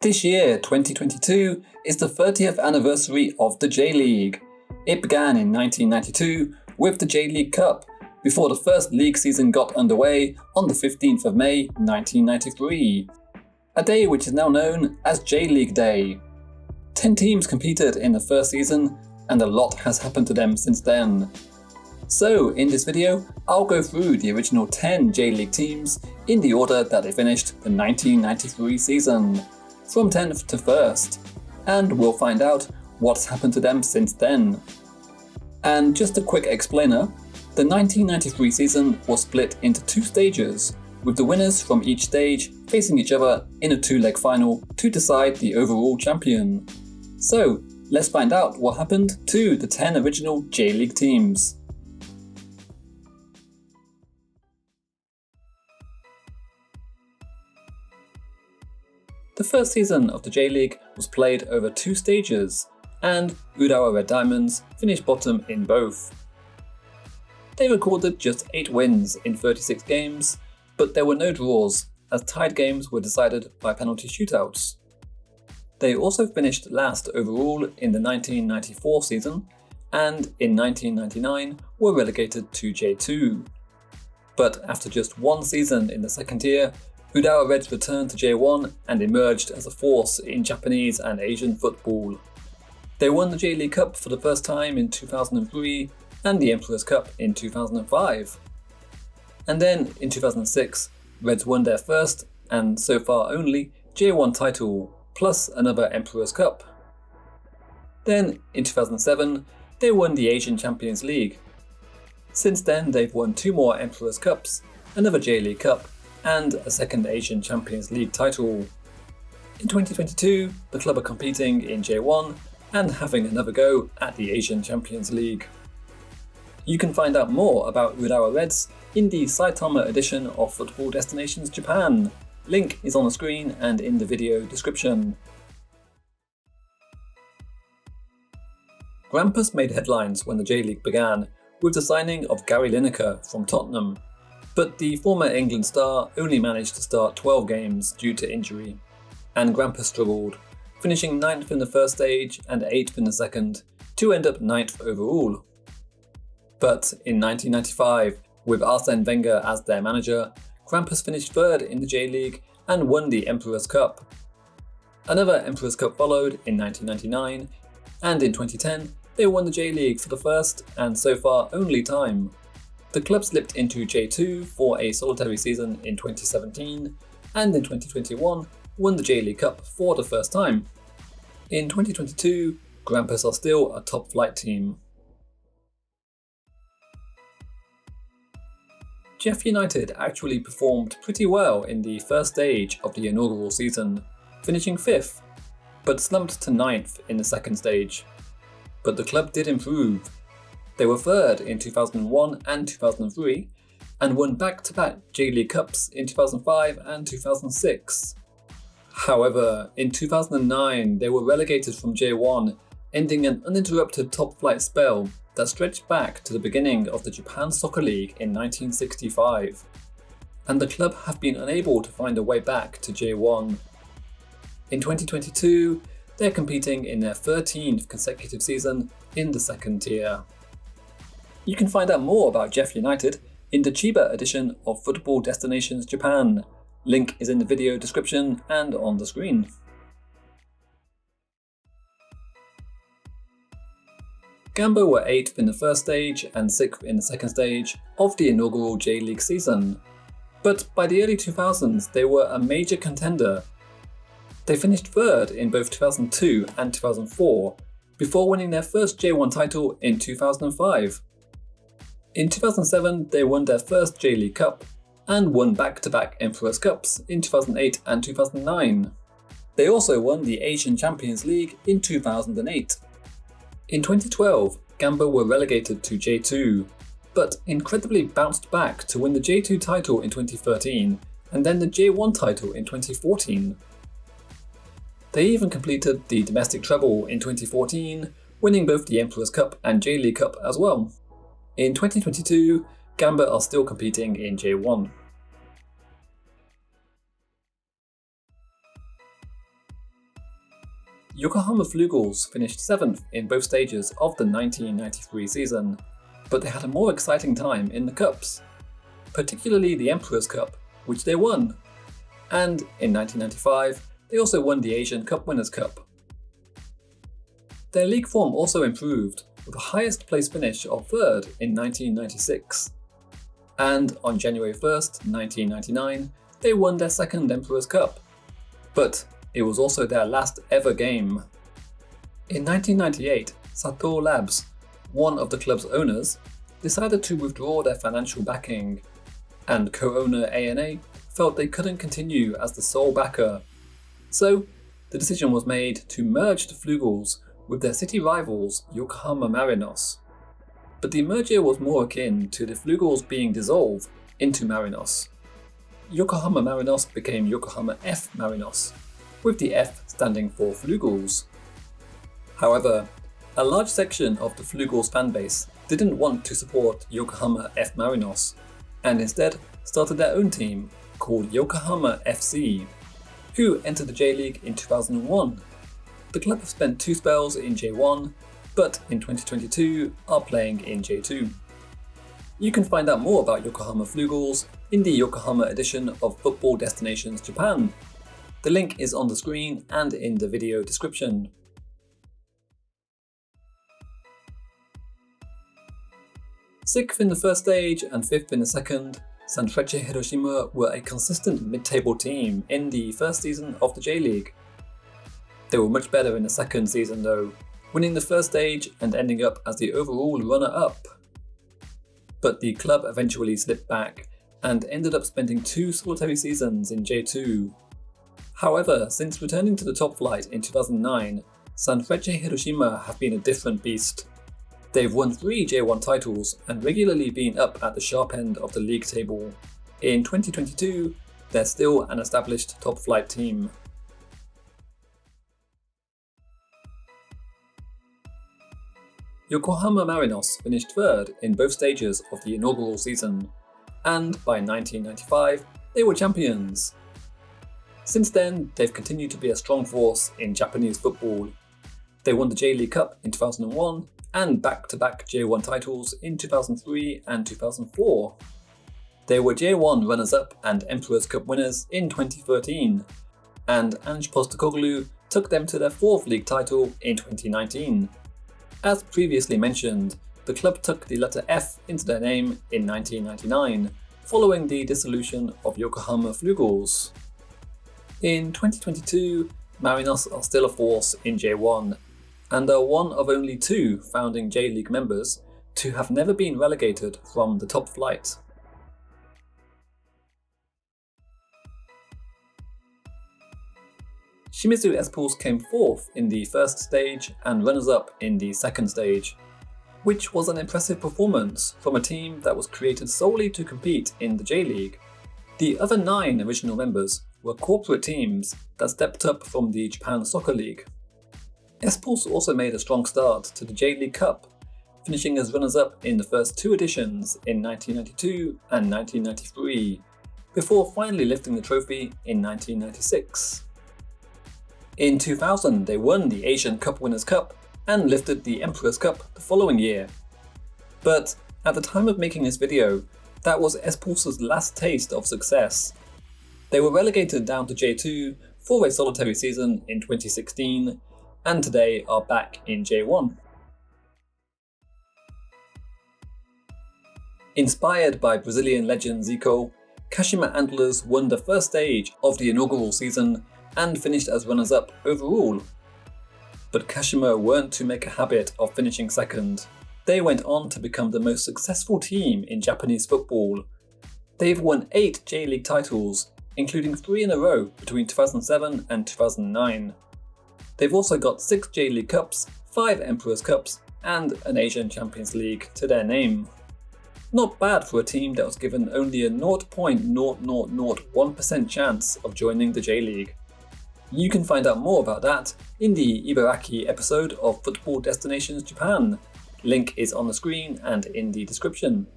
This year, 2022, is the 30th anniversary of the J-League. It began in 1992 with the J.League Cup, before the first league season got underway on the 15th of May 1993. A day which is now known as J-League Day. 10 teams competed in the first season, and a lot has happened to them since then. So, in this video, I'll go through the original 10 J-League teams in the order that they finished the 1993 season, from 10th to 1st, and we'll find out what's happened to them since then. And just a quick explainer, the 1993 season was split into 2 stages, with the winners from each stage facing each other in a 2-leg final to decide the overall champion. So, let's find out what happened to the 10 original J-League teams. The first season of the J-League was played over 2 stages, and Urawa Red Diamonds finished bottom in both. They recorded just 8 wins in 36 games, but there were no draws, as tied games were decided by penalty shootouts. They also finished last overall in the 1994 season, and in 1999 were relegated to J2. But after just 1 season in the second tier, Urawa Reds returned to J1 and emerged as a force in Japanese and Asian football. They won the J-League Cup for the first time in 2003 and the Emperor's Cup in 2005. And then in 2006, Reds won their first, and so far only, J1 title, plus another Emperor's Cup. Then in 2007, they won the Asian Champions League. Since then they've won 2 more Emperor's Cups, another J-League Cup, and a second Asian Champions League title. In 2022, the club are competing in J1 and having another go at the Asian Champions League. You can find out more about Urawa Reds in the Saitama edition of Football Destinations Japan. Link is on the screen and in the video description. Grampus made headlines when the J-League began, with the signing of Gary Lineker from Tottenham. But the former England star only managed to start 12 games due to injury, and Grampus struggled, finishing 9th in the first stage and 8th in the second, to end up 9th overall. But in 1995, with Arsene Wenger as their manager, Grampus finished 3rd in the J-League and won the Emperor's Cup. Another Emperor's Cup followed in 1999, and in 2010 they won the J-League for the first and so far only time. The club slipped into J2 for a solitary season in 2017, and in 2021 won the J-League Cup for the first time. In 2022, Grampus are still a top flight team. Jeff United actually performed pretty well in the first stage of the inaugural season, finishing 5th, but slumped to 9th in the second stage. But the club did improve. They were 3rd in 2001 and 2003, and won back-to-back J-League Cups in 2005 and 2006. However, in 2009 they were relegated from J1, ending an uninterrupted top-flight spell that stretched back to the beginning of the Japan Soccer League in 1965. And the club have been unable to find a way back to J1. In 2022, they're competing in their 13th consecutive season in the second tier. You can find out more about Jeff United in the Chiba edition of Football Destinations Japan. Link is in the video description and on the screen. Gamba were 8th in the first stage and 6th in the second stage of the inaugural J-League season. But by the early 2000s they were a major contender. They finished 3rd in both 2002 and 2004, before winning their first J1 title in 2005. In 2007 they won their first J-League Cup, and won back-to-back Emperor's Cups in 2008 and 2009. They also won the Asian Champions League in 2008. In 2012, Gamba were relegated to J2, but incredibly bounced back to win the J2 title in 2013, and then the J1 title in 2014. They even completed the domestic treble in 2014, winning both the Emperor's Cup and J-League Cup as well. In 2022, Gamba are still competing in J1. Yokohama Flugels finished 7th in both stages of the 1993 season, but they had a more exciting time in the cups, particularly the Emperor's Cup, which they won. And in 1995, they also won the Asian Cup Winners' Cup. Their league form also improved, with the highest place finish of 3rd in 1996. And on January 1st, 1999, they won their second Emperor's Cup. But it was also their last ever game. In 1998, Sato Labs, one of the club's owners, decided to withdraw their financial backing, and co-owner ANA felt they couldn't continue as the sole backer. So, the decision was made to merge the Flugels with their city rivals Yokohama Marinos. But the merger was more akin to the Flugels being dissolved into Marinos. Yokohama Marinos became Yokohama F Marinos, with the F standing for Flugels. However, a large section of the Flugels fanbase didn't want to support Yokohama F Marinos, and instead started their own team called Yokohama FC, who entered the J-League in 2001. The club have spent 2 spells in J1, but in 2022 are playing in J2. You can find out more about Yokohama Flugels in the Yokohama edition of Football Destinations Japan. The link is on the screen and in the video description. Sixth in the first stage and 5th in the second, Sanfrecce Hiroshima were a consistent mid-table team in the first season of the J-League. They were much better in the second season though, winning the first stage and ending up as the overall runner-up. But the club eventually slipped back and ended up spending 2 solitary seasons in J2. However, since returning to the top flight in 2009, Sanfrecce Hiroshima have been a different beast. They've won 3 J1 titles and regularly been up at the sharp end of the league table. In 2022, they're still an established top flight team. Yokohama Marinos finished 3rd in both stages of the inaugural season, and by 1995, they were champions. Since then, they've continued to be a strong force in Japanese football. They won the J-League Cup in 2001 and back-to-back J1 titles in 2003 and 2004. They were J1 runners-up and Emperor's Cup winners in 2013, and Ange Postecoglou took them to their 4th league title in 2019. As previously mentioned, the club took the letter F into their name in 1999, following the dissolution of Yokohama Flugels. In 2022, Marinos are still a force in J1, and are one of only 2 founding J-League members to have never been relegated from the top flight. Shimizu S-Pulse came 4th in the first stage and runners-up in the second stage, which was an impressive performance from a team that was created solely to compete in the J-League. The other 9 original members were corporate teams that stepped up from the Japan Soccer League. S-Pulse also made a strong start to the J-League Cup, finishing as runners-up in the first 2 editions in 1992 and 1993, before finally lifting the trophy in 1996. In 2000, they won the Asian Cup Winners' Cup and lifted the Emperor's Cup the following year. But at the time of making this video, that was S-Pulse's last taste of success. They were relegated down to J2 for a solitary season in 2016, and today are back in J1. Inspired by Brazilian legend Zico, Kashima Antlers won the first stage of the inaugural season and finished as runners-up overall. But Kashima weren't to make a habit of finishing second. They went on to become the most successful team in Japanese football. They've won 8 J-League titles, including 3 in a row between 2007 and 2009. They've also got 6 J-League Cups, 5 Emperor's Cups, and an Asian Champions League to their name. Not bad for a team that was given only a 0.0001% chance of joining the J-League. You can find out more about that in the Ibaraki episode of Football Destinations Japan. Link is on the screen and in the description.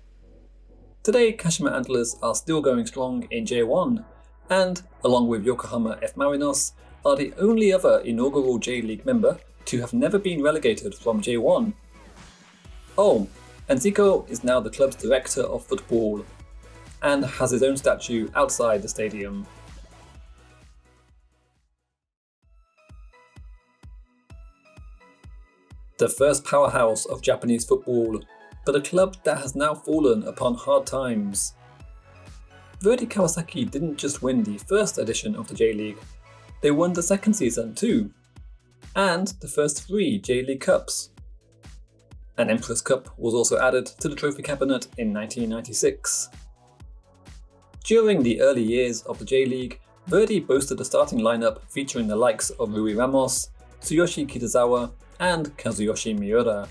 Today, Kashima Antlers are still going strong in J1, and along with Yokohama F Marinos, are the only other inaugural J-League member to have never been relegated from J1. Oh, and Zico is now the club's director of football, and has his own statue outside the stadium. The first powerhouse of Japanese football, but a club that has now fallen upon hard times. Verdy Kawasaki didn't just win the first edition of the J-League, they won the second season too, and the first 3 J-League Cups. An Emperor's Cup was also added to the trophy cabinet in 1996. During the early years of the J-League, Verdy boasted a starting lineup featuring the likes of Rui Ramos, Tsuyoshi Kitazawa, and Kazuyoshi Miura.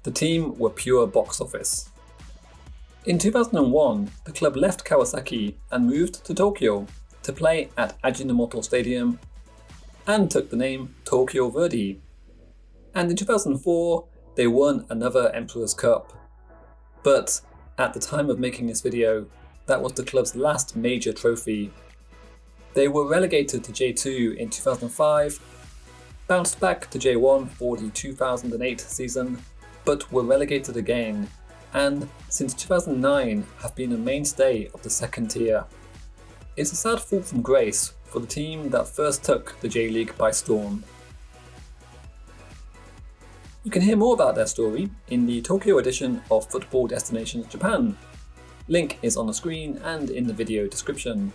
The team were pure box office. In 2001, the club left Kawasaki and moved to Tokyo to play at Ajinomoto Stadium and took the name Tokyo Verdy. And in 2004, they won another Emperor's Cup. But at the time of making this video, that was the club's last major trophy. They were relegated to J2 in 2005, bounced back to J1 for the 2008 season, but were relegated again, and since 2009 have been a mainstay of the second tier. It's a sad fall from grace for the team that first took the J-League by storm. You can hear more about their story in the Tokyo edition of Football Destinations Japan. Link is on the screen and in the video description.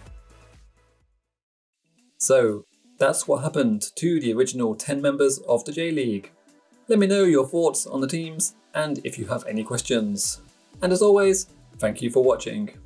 So, that's what happened to the original 10 members of the J-League. Let me know your thoughts on the teams and if you have any questions. And as always, thank you for watching.